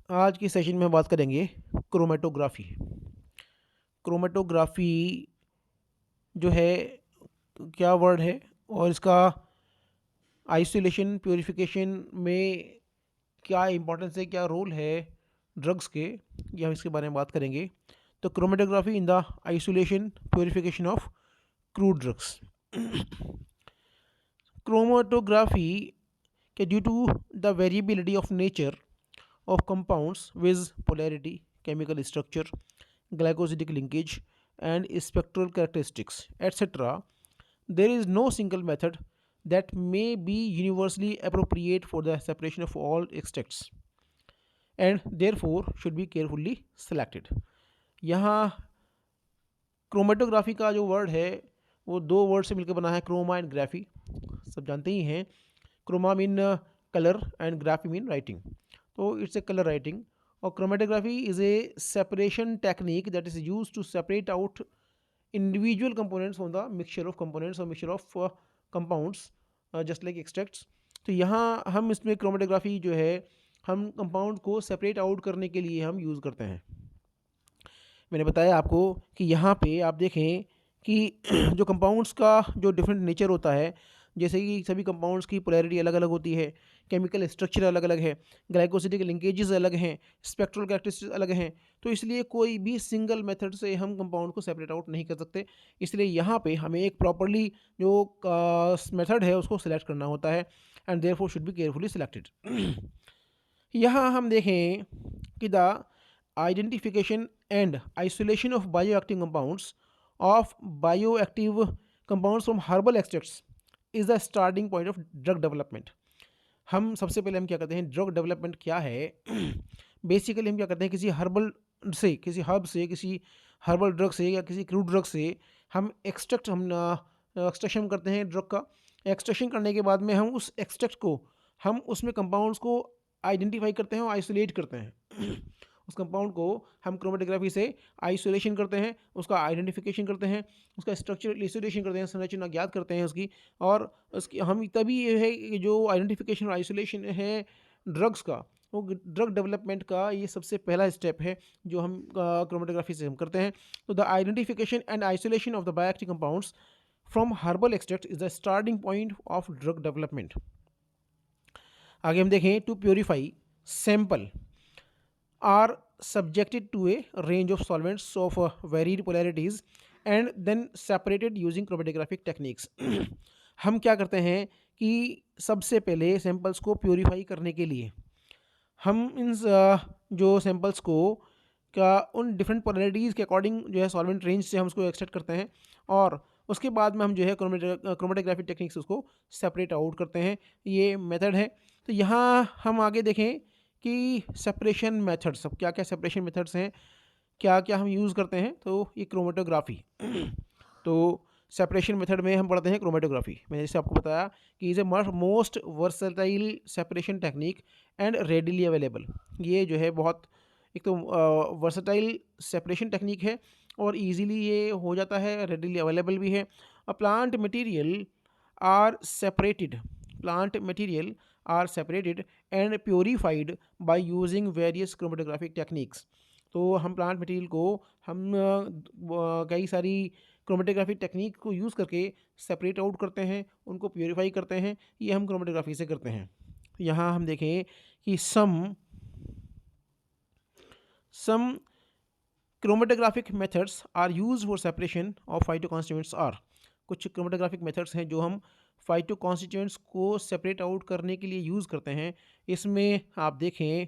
आज की सेशन में बात करेंगे क्रोमेटोग्राफी। क्रोमेटोग्राफी जो है क्या वर्ड है और इसका आइसोलेशन प्योरिफिकेशन में क्या इंपॉर्टेंस है, क्या रोल है ड्रग्स के, ये हम इसके बारे में बात करेंगे। तो chromatography in the isolation purification of crude drugs. Chromatography के due to the variability of nature of compounds with polarity, chemical structure, glycosidic linkage, and spectral characteristics, etc. There is no single method that may be universally appropriate for the separation of all extracts and therefore should be carefully selected. यहाँ chromatography का जो word है वो दो word से मिलकर बना है, क्रोमा एंड ग्राफी। सब जानते ही हैं, chroma mean colour and graphy mean writing, तो इट्स ए कलर राइटिंग। और chromatography is a separation technique that is use to separate out individual components from the mixture of components or mixture of compounds just like extracts। तो यहाँ हम इसमें chromatography जो है हम compound को separate out करने के लिए हम यूज़ करते हैं। मैंने बताया आपको कि यहाँ पे आप देखें कि जो कंपाउंड्स का जो डिफरेंट नेचर होता है, जैसे कि सभी कंपाउंड्स की पोलैरिटी अलग अलग होती है, केमिकल स्ट्रक्चर अलग अलग है, ग्लाइकोसिडिक लिंकेजेस अलग हैं, स्पेक्ट्रल कैरेक्टरिस्टिक्स अलग हैं, तो इसलिए कोई भी सिंगल मेथड से हम कंपाउंड को सेपरेट आउट नहीं कर सकते। इसलिए यहाँ पे हमें एक प्रॉपरली जो मेथड है उसको सिलेक्ट करना होता है and therefore should be carefully selected. यहाँ हम देखें कि the identification and isolation of bioactive compounds from herbal extracts is the starting point of drug development। हम सबसे पहले हम क्या करते हैं, ड्रग डेवलपमेंट क्या है बेसिकली हम क्या करते हैं, किसी हर्बल से, किसी हर्ब से, किसी हर्बल ड्रग से या किसी क्रूड ड्रग से हम एक्सट्रैक्शन करते हैं ड्रग का। एक्सट्रैक्शन करने के बाद में हम उस एक्सट्रैक्ट को, हम उसमें कंपाउंड्स को आइडेंटिफाई करते हैं और आइसोलेट करते हैं। उस कंपाउंड को हम क्रोमेटोग्राफी से आइसोलेशन करते हैं, उसका आइडेंटिफिकेशन करते हैं, उसका स्ट्रक्चरल आइसोलेशन करते हैं, संरचना ज्ञात करते हैं उसकी। और उसकी हम तभी ये है कि जो आइडेंटिफिकेशन और आइसोलेशन है ड्रग्स का, वो ड्रग डेवलपमेंट का ये सबसे पहला स्टेप है जो हम क्रोमेटोग्राफी से हम करते हैं। तो the identification and isolation of the bioactive compounds from herbal extract is the starting point of drug development. आगे हम देखें, to purify sample are subjected to a range of solvents of varied polarities and then separated using chromatographic techniques। हम क्या करते हैं कि सबसे पहले सैंपल्स को प्योरीफाई करने के लिए हम इन जो सैंपल्स को का उन डिफरेंट पोलैरिटीज़ के अकॉर्डिंग जो है सॉल्वेंट रेंज से हम उसको एक्सट्रैक्ट करते हैं और उसके बाद में हम जो है क्रोमेटोग्राफी टेक्निक से उसको सेपरेट आउट करते हैं। ये मेथड है। तो यहाँ हम आगे देखें कि सेपरेशन मेथड्स, अब क्या क्या सेपरेशन मेथड्स हैं, क्या क्या हम यूज़ करते हैं। तो ये क्रोमेटोग्राफी तो सेपरेशन मेथड में हम पढ़ते हैं क्रोमेटोग्राफी। मैंने जैसे आपको बताया कि is a most versatile separation technique and readily available. ये जो है बहुत एक तो वर्सेटाइल सेपरेशन टेक्निक है और इजीली ये हो जाता है, रेडिली अवेलेबल भी है। A plant material are separated are separated and purified by using various chromatographic techniques। तो हम प्लांट मटेरियल को हम कई सारी क्रोमेटोग्राफी टेक्निक को यूज़ करके सेपरेट आउट करते हैं, उनको प्योरीफाई करते हैं। ये हम क्रोमेटोग्राफी से करते हैं। यहाँ हम देखें कि some chromatographic methods are use for separation of phytoconstituents are. कुछ क्रोमेटोग्राफिक मेथड्स हैं जो हम फाइटो कॉन्स्टिट्यूएंट्स को सेपरेट आउट करने के लिए यूज़ करते हैं। इसमें आप देखें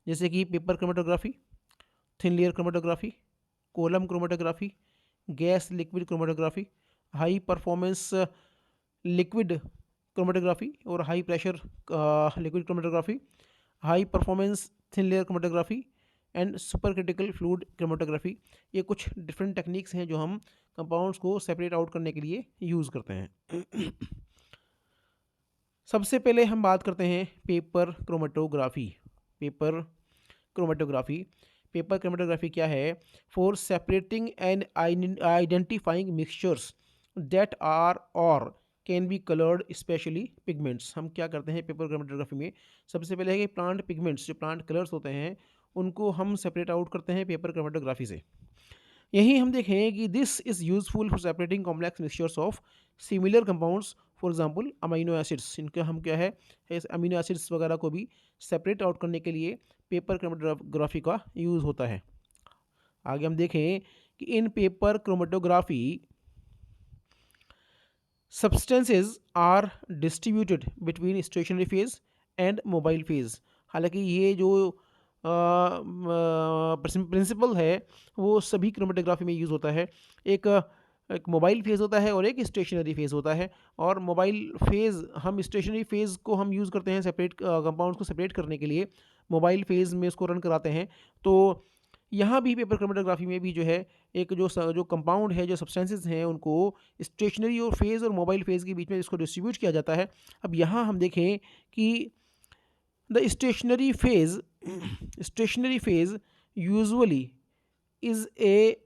जैसे कि paper chromatography, thin layer chromatography, column chromatography, gas liquid chromatography, high performance liquid chromatography और high pressure liquid chromatography, high performance thin layer chromatography and super critical fluid chromatography. ये कुछ डिफरेंट टेक्निक्स हैं जो हम कंपाउंड्स को separate out करने के लिए यूज़ करते हैं। सबसे पहले हम बात करते हैं पेपर क्रोमेटोग्राफी। पेपर क्रोमेटोग्राफी क्या है? For separating and identifying mixtures that are or can be coloured especially pigments. हम क्या करते हैं पेपर क्रोमेटोग्राफी में, सबसे पहले है कि प्लांट पिगमेंट्स, जो प्लांट कलर्स होते हैं उनको हम सेपरेट आउट करते हैं पेपर क्रोमेटोग्राफी से। यही हम देखें कि this is useful for separating complex mixtures of similar compounds, for example amino acids. इनका हम क्या है अमीनो एसिड्स वगैरह को भी सेपरेट आउट करने के लिए पेपर क्रोमेटोग्राफी का यूज़ होता है। आगे हम देखें कि in paper chromatography substances are distributed between stationary phase and mobile phase. हालांकि ये जो प्रिंसिपल है वो सभी क्रोमेटोग्राफी में यूज़ होता है। एक मोबाइल फेज़ होता है और एक स्टेशनरी फेज़ होता है। और मोबाइल फेज़, हम स्टेशनरी फेज़ को हम यूज़ करते हैं सेपरेट कंपाउंड्स को सेपरेट करने के लिए, मोबाइल फेज़ में उसको रन कराते हैं। तो यहाँ भी पेपर क्रोमेटोग्राफी में भी जो है एक जो कंपाउंड है, जो सब्सटेंसेस हैं, उनको स्टेशनरी और फेज़ और मोबाइल फेज़ के बीच में इसको डिस्ट्रीब्यूट किया जाता है। अब यहाँ हम देखें कि the stationary phase usually is a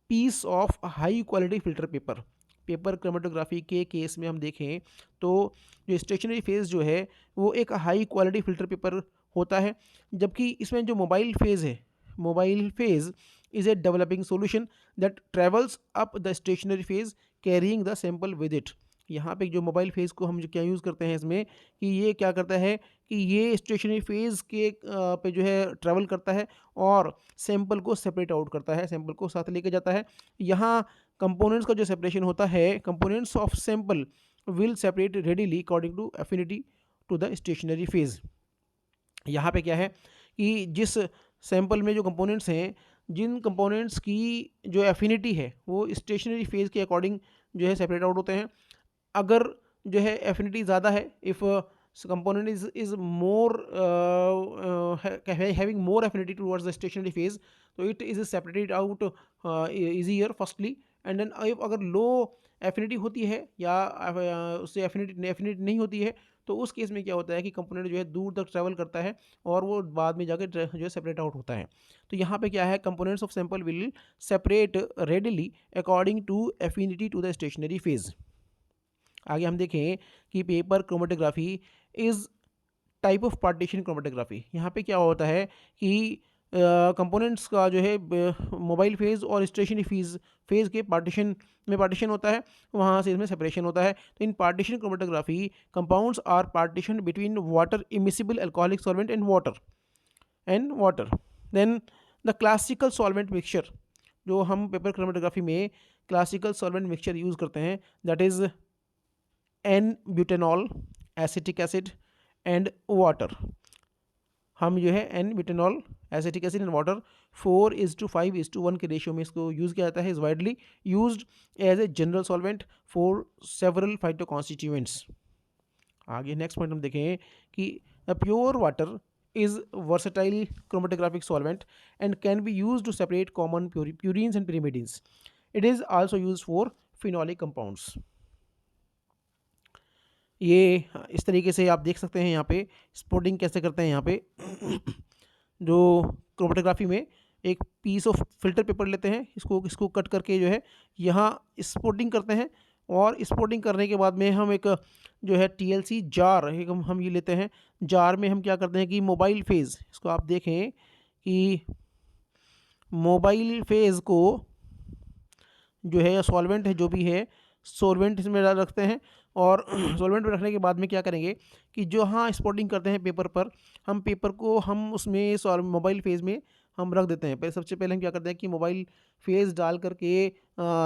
piece of high quality filter paper. Paper chromatography के केस में हम देखें तो जो स्टेशनरी फेज़ जो है वो एक हाई क्वालिटी फ़िल्टर पेपर होता है, जबकि इसमें जो मोबाइल फेज़ है, mobile phase is a developing solution that travels up the stationary phase carrying the sample with it. यहाँ पे जो मोबाइल फेज़ को हम जो क्या यूज़ करते हैं इसमें, कि ये क्या करता है कि ये स्टेशनरी फेज़ के पे जो है ट्रैवल करता है और सैंपल को सेपरेट आउट करता है, सैंपल को साथ लेके जाता है। यहाँ कंपोनेंट्स का जो सेपरेशन होता है, components of sample will separate readily according to affinity to the stationary phase. यहाँ पे क्या है कि जिस सैंपल में जो कंपोनेंट्स हैं, जिन कंपोनेंट्स की जो एफिनिटी है वो स्टेशनरी फेज़ के अकॉर्डिंग जो है सेपरेट आउट होते हैं। अगर जो है एफिनिटी ज़्यादा है, if component is more having more affinity towards the stationary phase, so it is separated out easier firstly, and then if अगर लो एफिनिटी होती है या उससे एफिनिटी नहीं होती है, तो उस केस में क्या होता है कि कंपोनेंट जो है दूर तक ट्रैवल करता है और वो बाद में जाकर जो है सेपरेट आउट होता है। तो यहाँ पे क्या है, components of sample will separate readily according to affinity to the stationary phase. आगे हम देखें कि paper chromatography is type of partition chromatography. यहाँ पे क्या होता है कि कंपोनेंट्स का जो है मोबाइल फेज़ और स्टेशनरी फेज़ के पार्टीशन होता है, वहाँ से इसमें सेपरेशन होता है। तो in partition chromatography compounds are partition between water immiscible alcoholic solvent and water. Then the classical solvent mixture, जो हम पेपर क्रोमेटोग्राफी में क्लासिकल सॉल्वेंट मिक्सचर यूज़ करते हैं, that is N-butanol, acetic acid and water. हम जो है N-butanol, acetic acid and water 4:5:1 के ratio में इसको यूज़ किया जाता है। Is widely used as a general solvent for several phytoconstituents. आगे नेक्स्ट पॉइंट हम देखें कि pure water is versatile chromatographic solvent and can be use to separate common purines and pyrimidines. It is also use for phenolic compounds. ये इस तरीके से आप देख सकते हैं यहाँ पे स्पॉटिंग कैसे करते हैं। यहाँ पे जो क्रोमेटोग्राफी में एक पीस ऑफ फिल्टर पेपर लेते हैं, इसको कट करके जो है यहाँ स्पॉटिंग करते हैं, और स्पॉटिंग करने के बाद में हम एक जो है TLC जार एक हम ये लेते हैं। जार में हम क्या करते हैं कि मोबाइल फेज़, इसको आप देखें कि मोबाइल फेज़ को जो है सॉल्वेंट है जो भी है, सॉल्वेंट इसमें रखते हैं, और सॉल्वेंट में रखने के बाद में क्या करेंगे कि जो हाँ स्पॉटिंग करते हैं पेपर पर, हम पेपर को हम उसमें मोबाइल फेज़ में हम रख देते हैं। पहले सबसे पहले हम क्या करते हैं कि मोबाइल फेज़ डाल करके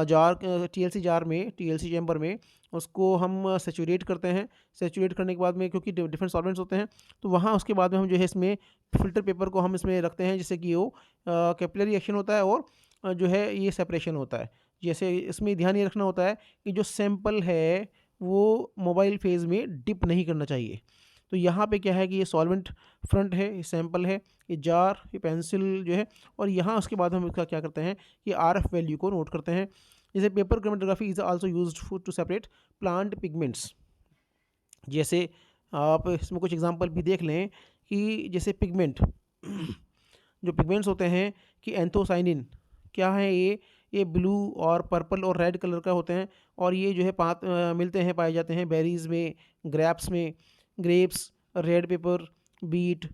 जार TLC जार में, TLC चैम्बर में उसको हम सेचुरेट करते हैं। सेचुरेट करने के बाद में, क्योंकि डिफरेंट सॉल्वेंट्स होते हैं, तो वहाँ उसके बाद में हम जो है इसमें फ़िल्टर पेपर को हम इसमें रखते हैं, जिससे कि वो कैपिलरी एक्शन होता है और जो है ये सेपरेशन होता है। जैसे इसमें ध्यान ये रखना होता है कि जो सैंपल है वो मोबाइल फेज़ में डिप नहीं करना चाहिए। तो यहाँ पे क्या है कि ये सॉल्वेंट फ्रंट है, ये सैंपल है, ये जार, ये पेंसिल जो है, और यहाँ उसके बाद हम इसका क्या करते हैं कि RF वैल्यू को नोट करते हैं। जैसे paper chromatography is also used to separate plant pigments. जैसे आप इसमें कुछ एग्जांपल भी देख लें कि जैसे पिगमेंट जो पिगमेंट्स होते हैं कि एंथोसाइनिन क्या है, ये ये ब्लू और पर्पल और रेड कलर का होते हैं, और ये जो है मिलते हैं, पाए जाते हैं बेरीज में, ग्रैप्स में, grapes, red pepper, beet,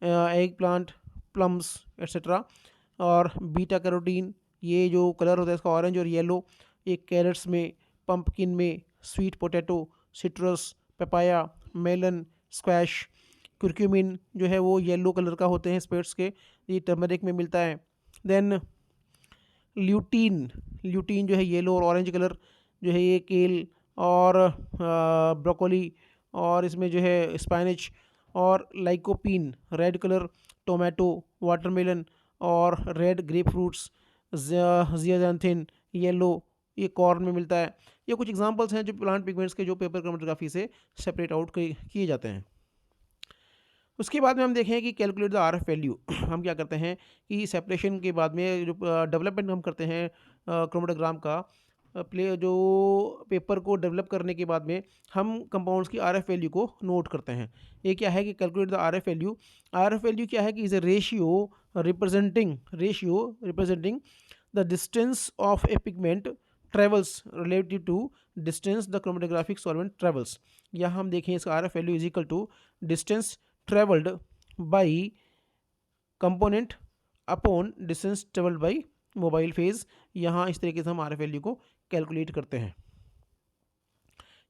eggplant, plums etcetera. और बीटा कैरोटीन, ये जो कलर होता है इसका ऑरेंज और येलो, ये कैरेट्स में, पंपकिन में, sweet potato, citrus, papaya, melon, squash. Curcumin जो है वो येलो कलर का होते हैं स्पेट्स के, ये टर्मरिक में मिलता है। देन ल्यूटीन, ल्यूटीन जो है येलो और ऑरेंज कलर जो है ये केल और ब्रोकोली, और इसमें जो है स्पाइनच। और lycopene red colour, tomato, watermelon और रेड ग्रेप फ्रूट्स, जियाजांथिन येलो, ये कॉर्न में मिलता है। ये कुछ एग्जांपल्स हैं जो प्लांट पिगमेंट्स के जो पेपर क्रोमेटोग्राफी से सेपरेट आउट किए जाते हैं। उसके बाद में हम देखें कि कैलकुलेट द आरएफ वैल्यू। हम क्या करते हैं कि सेपरेशन के बाद में जो डेवलपमेंट हम करते हैं क्रोमेटोग्राम का, जो पेपर को डेवलप करने के बाद में हम कंपाउंड्स की आरएफ वैल्यू को नोट करते हैं। ये क्या है कि calculate the RF value. RF value क्या है कि is a ratio representing the distance of a pigment travels relative to distance the chromatographic solvent travels. यहाँ हम देखें इसका RF value is equal to distance travelled by component upon distance travelled by mobile phase. यहाँ इस तरीके से हम RF value को कैलकुलेट करते हैं।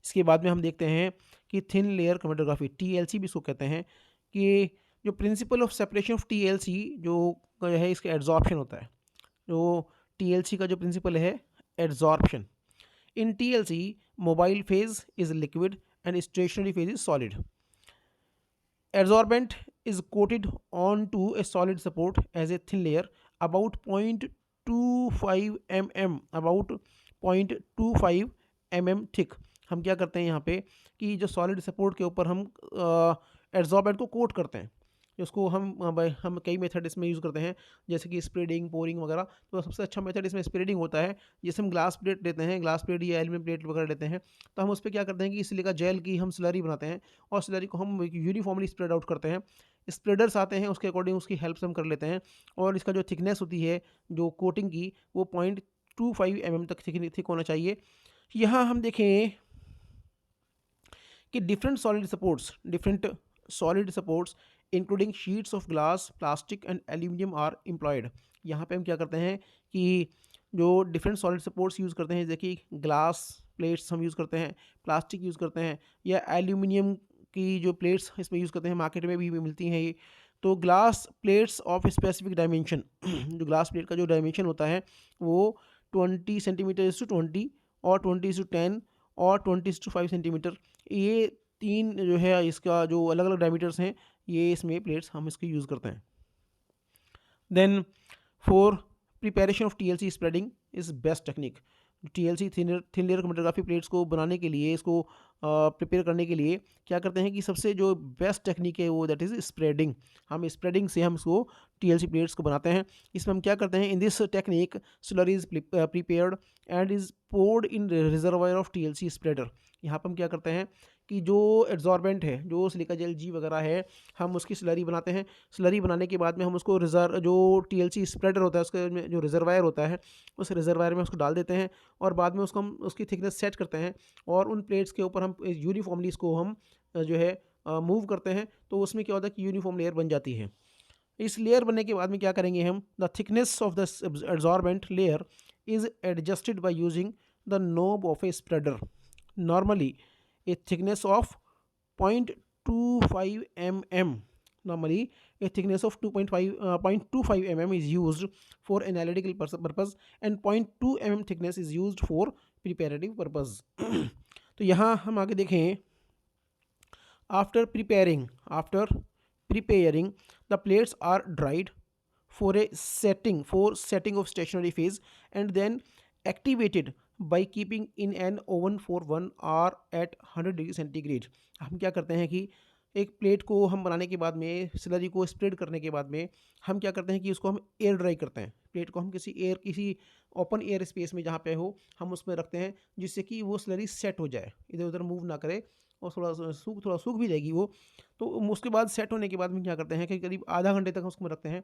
इसके बाद में हम देखते हैं कि थिन लेयर क्रोमेटोग्राफी, टीएलसी भी इसको कहते हैं, कि जो principle of separation of TLC जो है इसका एड्जॉर्प्शन होता है। जो टीएलसी का जो प्रिंसिपल है adsorption. In TLC mobile phase is liquid and stationary phase is solid. Adsorbent is coated onto a solid support as a thin layer about 0.25 mm thick। हम क्या करते हैं यहाँ पे कि जो सॉलिड सपोर्ट के ऊपर हम एड्जॉर्बेंट को कोट करते हैं, जिसको हम कई मेथड इसमें यूज़ करते हैं, जैसे कि स्प्रेडिंग, पोरिंग वगैरह। तो सबसे अच्छा मेथड इसमें स्प्रेडिंग होता है। जैसे हम ग्लास प्लेट लेते हैं, ग्लास प्लेट या एल्यूमिनियम प्लेट वगैरह लेते हैं, तो हम उस पर क्या करते हैं कि सिलिका जेल की हम स्लरी बनाते हैं, और स्लरी को हम यूनिफॉर्मली स्प्रेड आउट करते हैं। स्प्रेडर्स आते हैं, उसके अकॉर्डिंग उसकी हेल्प से हम कर लेते हैं। और इसका जो थिकनेस होती है जो कोटिंग की, वो 0.25 mm तक थिक होना चाहिए। यहाँ हम देखें कि different solid supports including sheets of glass, plastic and aluminium are employed. यहाँ पे हम क्या करते हैं कि जो डिफरेंट सॉलिड सपोर्ट्स यूज़ करते हैं, जैसे कि ग्लास प्लेट्स हम यूज़ करते हैं, प्लास्टिक यूज़ करते हैं, या एल्यूमिनियम की जो प्लेट्स इसमें यूज़ करते हैं, मार्केट में भी मिलती हैं ये। तो glass plates of specific dimension, जो ग्लास प्लेट का जो डायमेंशन होता है वो 20 cm/20 और 20:10 और 20:5 सेंटीमीटर, ये तीन जो है इसका जो अलग अलग डायमीटर्स हैं, ये इसमें प्लेट्स हम इसके यूज़ करते हैं। Then for preparation of TLC spreading is best technique. TLC thin layer chromatography plates को बनाने के लिए, इसको प्रिपेयर करने के लिए क्या करते हैं कि सबसे जो बेस्ट टेक्निक है वो दैट इज़ स्प्रेडिंग। हम स्प्रेडिंग से हम इसको टीएलसी प्लेट्स को बनाते हैं। इसमें हम क्या करते हैं, in this technique slurry is prepared and is poured in reservoir of TLC spreader. यहाँ पर हम क्या करते हैं कि जो एड्जॉर्बेंट है, जो सिलिका जेल जी वगैरह है, हम उसकी स्लरी बनाते हैं। स्लरी बनाने के बाद में हम उसको जो टीएलसी स्प्रेडर होता है उसका जो रिजर्वायर होता है, उस रिजर्वायर में उसको डाल देते हैं, और बाद में उसको हम उसकी थिकनेस सेट करते हैं, और उन प्लेट्स के ऊपर हम यूनिफॉर्मली इसको हम जो है मूव करते हैं। तो उसमें क्या होता है कि यूनिफॉर्म लेयर बन जाती है। इस लेयर बनने के बाद में क्या करेंगे हम, the thickness of the adsorbent layer is adjusted by using the knob of a spreader. Normally a thickness of 0.25 mm. Normally, a thickness of 0.25 mm is used for analytical purpose and 0.2 mm thickness is used for preparative purpose. तो यहाँ हम आगे देखें, after preparing the plates are dried for setting of stationary phase and then activated by keeping in an oven for 1 hour at 100 degree centigrade. हम क्या करते हैं कि एक प्लेट को हम बनाने के बाद में, स्लरी को स्प्रेड करने के बाद में हम क्या करते हैं कि उसको हम एयर ड्राई करते हैं। प्लेट को हम किसी ओपन एयर स्पेस में जहाँ पे हो हम उसमें रखते हैं, जिससे कि वो स्लरी सेट हो जाए, इधर उधर मूव ना करे, और थोड़ा सूख भी जाएगी वो। तो उसके बाद सेट होने के बाद में क्या करते हैं कि करीब आधा घंटे तक उसको रखते हैं।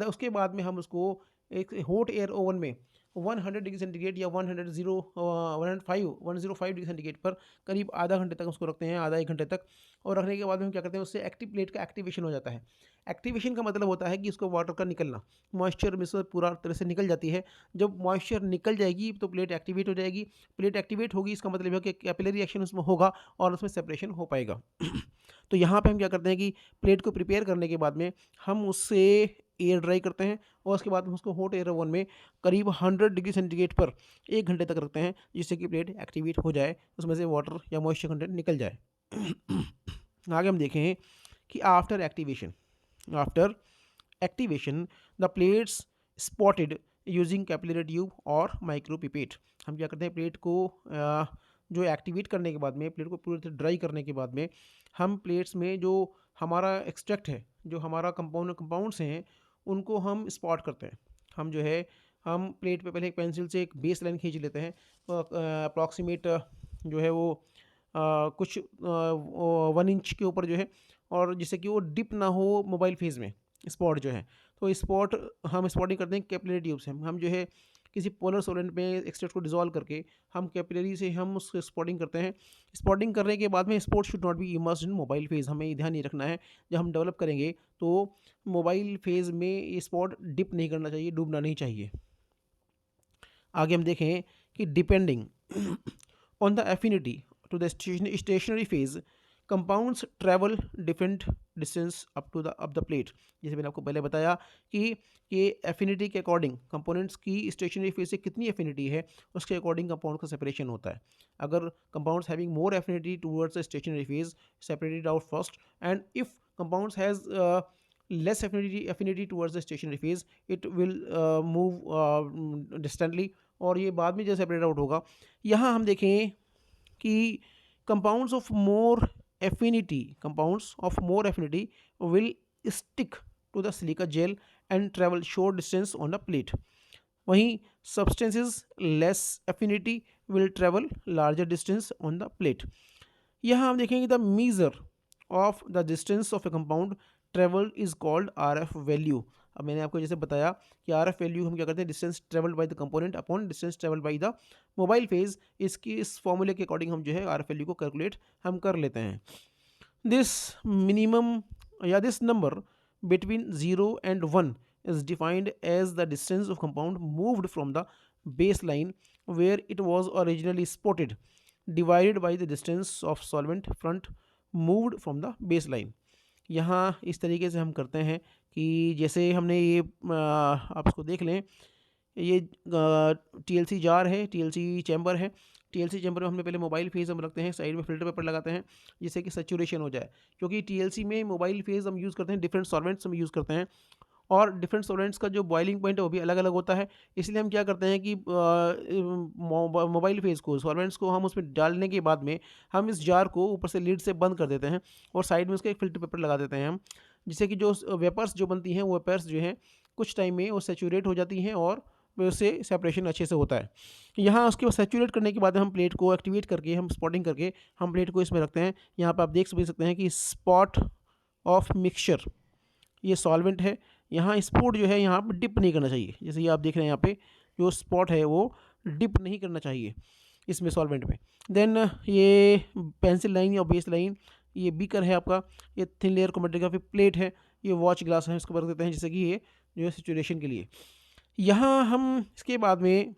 उसके बाद में हम उसको एक हॉट एयर ओवन में 100 डिग्री सेंटीग्रेड या 105 डिग्री सेंटीग्रेड पर करीब आधा घंटे तक उसको रखते हैं, आधा 1 घंटे तक। और रखने के बाद में हम क्या करते हैं, उससे एक्टिव प्लेट का एक्टिवेशन हो जाता है। एक्टिवेशन का मतलब होता है कि उसको वाटर का निकलना, मॉइस्चर में से पूरा तरह से निकल जाती है। जब मॉइस्चर निकल जाएगी तो प्लेट एक्टिवेट हो जाएगी। प्लेट एक्टिवेट होगी, इसका मतलब है कि कैपिलरी एक्शन उसमें होगा और उसमें सेपरेशन हो पाएगा। तो यहाँ पे हम क्या करते हैं कि प्लेट को प्रिपेयर करने के बाद में हम उससे एयर ड्राई करते हैं और उसके बाद हम उसको हॉट एयर ओवन में करीब 100 डिग्री सेंटीग्रेड पर 1 घंटे तक रखते हैं, जिससे कि प्लेट एक्टिवेट हो जाए, उसमें से वाटर या मॉइस्चर कंटेंट निकल जाए। आगे हम देखें कि after activation the plates spotted using capillary tube और माइक्रो पिपेट। हम क्या करते हैं, प्लेट को जो एक्टिवेट करने के बाद में, प्लेट को पूरी तरह ड्राई करने के बाद में, हम प्लेट्स में जो हमारा एक्सट्रैक्ट है, जो हमारा कंपाउंड्स हैं, उनको हम स्पॉट करते हैं। हम जो है, हम प्लेट पे पहले एक पेंसिल से एक बेस लाइन खींच लेते हैं, अप्रॉक्सीमेट जो है वो कुछ 1 इंच के ऊपर जो है, और जिससे कि वो डिप ना हो मोबाइल फेज में स्पॉट जो है। तो स्पॉट हम स्पॉटिंग करते हैं कैपिलरी ट्यूब से। हम जो है किसी पोलर सॉल्वेंट में एक्सट्रैक्ट को डिसॉल्व करके हम कैपिलरी से हम उसको स्पॉटिंग करते हैं। स्पॉटिंग करने के बाद में spot should not be immersed in mobile phase. हमें ये ध्यान नहीं रखना है, जब हम डेवलप करेंगे तो मोबाइल फेज में ये स्पॉट डिप नहीं करना चाहिए, डूबना नहीं चाहिए। आगे हम देखें कि depending on the affinity to the stationary phase, compounds travel different distance up the plate. जैसे मैंने आपको पहले बताया कि ये एफिनिटी के अकॉर्डिंग कंपोनेंट्स की स्टेशनरी फेज से कितनी एफिनिटी है, उसके अकॉर्डिंग कंपाउंड का सेपरेशन होता है। अगर compounds having more affinity towards the stationary phase, separated out first, and if compounds has less affinity towards the stationary phase, it will move distantly, और ये बाद में जो सेपरेट आउट होगा। यहाँ हम देखें कि compounds of more affinity will stick to the silica gel and travel short distance on the plate. वहीं substances less affinity will travel larger distance on the plate. यहाँ हम देखेंगे the measure of the distance of a compound traveled is called RF value. अब मैंने आपको जैसे बताया कि RF वैल्यू हम क्या करते हैं, distance travelled by the component upon distance travelled by the mobile phase. इस फॉर्मूले के अकॉर्डिंग हम जो है RF वैल्यू को कैलकुलेट हम कर लेते हैं। दिस मिनिमम या this number between 0 and 1 is defined as the distance of compound moved from the baseline where it was originally spotted divided by the distance of solvent front moved from the baseline. यहाँ इस तरीके से हम करते हैं कि जैसे हमने ये आप इसको देख लें, ये TLC जार है, TLC चैम्बर है। TLC चैम्बर में हमने पहले मोबाइल फेज हम रखते हैं, साइड में फिल्टर पेपर लगाते हैं जिससे कि सेचुरेशन हो जाए, क्योंकि TLC में मोबाइल फेज हम यूज़ करते हैं, डिफरेंट सॉल्वेंट्स हम यूज़ करते हैं, और डिफरेंट सॉल्वेंट्स का जो बॉइलिंग पॉइंट है वो भी अलग अलग होता है। इसलिए हम क्या करते हैं कि मोबाइल फेज को, सॉल्वेंट्स को हम उसमें डालने के बाद में हम इस जार को ऊपर से लीड से बंद कर देते हैं और साइड में उसका एक फिल्टर पेपर लगा देते हैं हम, जिससे कि जो वेपर्स जो बनती हैं वो वेपर्स जो हैं कुछ टाइम में वो सेचूरेट हो जाती हैं और उससे सेपरेशन अच्छे से होता है। यहाँ उसके बाद सेचूरेट करने के बाद हम प्लेट को एक्टिवेट करके, हम स्पॉटिंग करके हम प्लेट को इसमें रखते हैं। यहाँ पर आप देख सकते हैं कि स्पॉट ऑफ मिक्सचर, ये सॉल्वेंट है। यहाँ स्पॉट जो है यहाँ पर डिप नहीं करना चाहिए, जैसे ये आप देख रहे हैं यहाँ पे जो स्पॉट है वो डिप नहीं करना चाहिए इसमें सॉल्वेंट में। देन ये पेंसिल लाइन या बेस लाइन, ये बीकर है आपका, ये थिन लेयर क्रोमेटोग्राफी प्लेट है, ये वॉच ग्लास है, इसको रख देते हैं जिससे कि ये जो है सिचुएशन के लिए। यहाँ हम इसके बाद में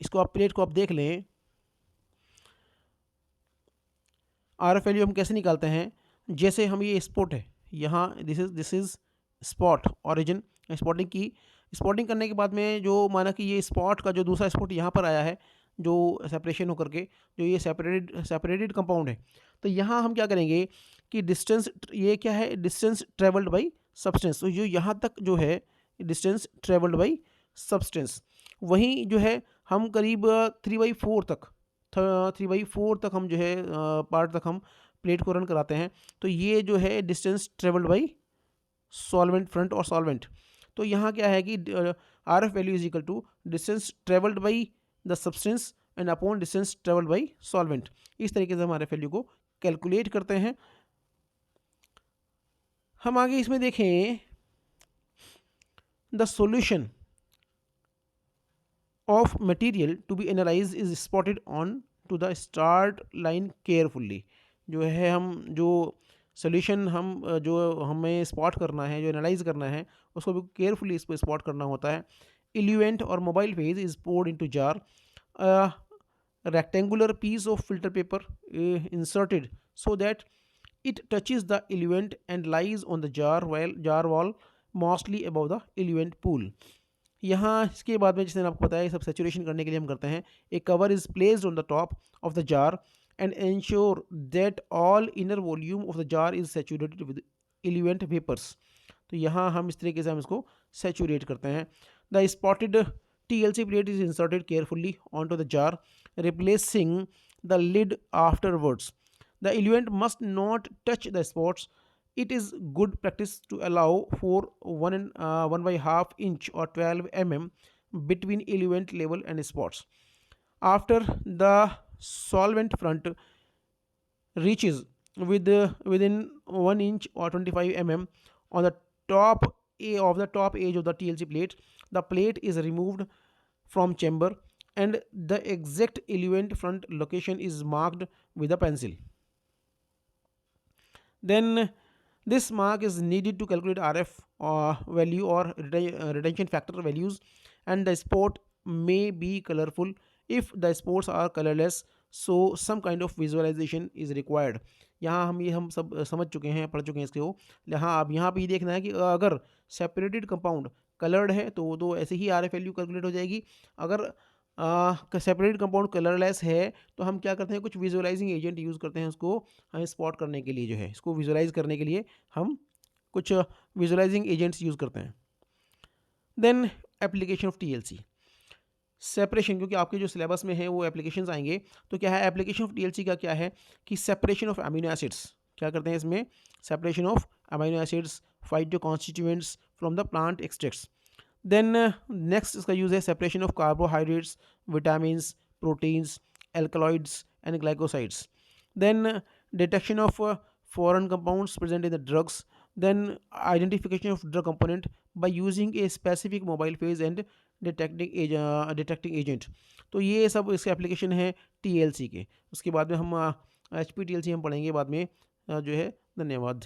इसको आप प्लेट को आप देख लें, RF वैल्यू हम कैसे निकालते हैं। जैसे हम ये स्पॉट है यहाँ, this is spot origin. Spotting करने के बाद में जो माना कि ये स्पॉट का जो दूसरा स्पॉट यहाँ पर आया है, जो सेपरेशन होकर के जो ये सेपरेटेड कंपाउंड है, तो यहाँ हम क्या करेंगे कि डिस्टेंस, ये क्या है, डिस्टेंस ट्रेवल्ड बाई सब्सटेंस। तो जो यहाँ तक जो है डिस्टेंस ट्रेवल्ड बाई सब्सटेंस, वहीं जो है हम करीब 3/4 तक हम जो है पार्ट तक हम प्लेट को रन कराते हैं। तो ये जो है distance travelled by solvent front और सॉल्वेंट। तो यहाँ क्या है कि RF value is equal to distance travelled by the substance and upon distance travelled by solvent. इस तरीके से हम RF वैल्यू को कैलकुलेट करते हैं। हम आगे इसमें देखें the solution of material to be analyzed is spotted on to the start line carefully. जो है हम जो सोल्यूशन जो हमें स्पॉट करना है, जो एनालाइज करना है, उसको भी केयरफुली इसको स्पॉट करना होता है. इल्यूएंट और mobile phase is poured into jar. Rectangular piece of filter paper inserted so that it touches the eluent and lies on the jar wall mostly above the eluent pool. यहाँ इसके बाद में जिसने आपको बताया, सब सेचुरेशन करने के लिए हम करते हैं. A cover is placed on the top of the jar and ensure that all inner volume of the jar is saturated with eluent vapours. तो यहाँ हम इस तरीके से हम इसको सेचुरेट करते हैं. The spotted TLC plate is inserted carefully onto the jar, replacing the lid afterwards. The eluent must not touch the spots. It is good practice to allow for 1.5 inch or 12 mm between eluent level and spots. After the solvent front reaches within 1 inch or 25 mm on the top of the top edge of the TLC plate, the plate is removed from chamber and the exact eluent front location is marked with a pencil. Then this mark is needed to calculate RF value or retention factor values, and the spot may be colorful. If the spots are colorless, so some kind of visualization is required. यहाँ हम सब समझ चुके हैं, पढ़ चुके हैं इसको. यहाँ अब यहाँ पे ये देखना है कि अगर सेपरेटेड कंपाउंड कलर्ड है तो वो तो ऐसे ही RF वैल्यू कैलकुलेट हो जाएगी. अगर सेपरेटेड कंपाउंड कलरलेस है तो हम क्या करते हैं, कुछ विजुअलाइजिंग एजेंट यूज़ करते हैं उसको हमें स्पॉट करने के लिए, जो है इसको विजुअलाइज करने के लिए हम कुछ विजुअलाइजिंग एजेंट्स यूज़ करते हैं. Then application of TLC separation, क्योंकि आपके जो सिलेबस में है वो एप्लीकेशंस आएंगे. तो क्या है एप्लीकेशन ऑफ TLC का, क्या है कि सेपरेशन ऑफ अमीनो एसिड्स. क्या करते हैं इसमें, separation of amino acids, phytoconstituents from the plant extracts. Then next इसका यूज़ है separation of carbohydrates, vitamins, proteins, alkaloids and glycosides. Then detection of foreign compounds present in the drugs. Then identification of drug component by using a specific mobile phase and detecting agent. तो ये सब इसके application है TLC के. उसके बाद में हम HPTLC हम पढ़ेंगे बाद में जो है. धन्यवाद.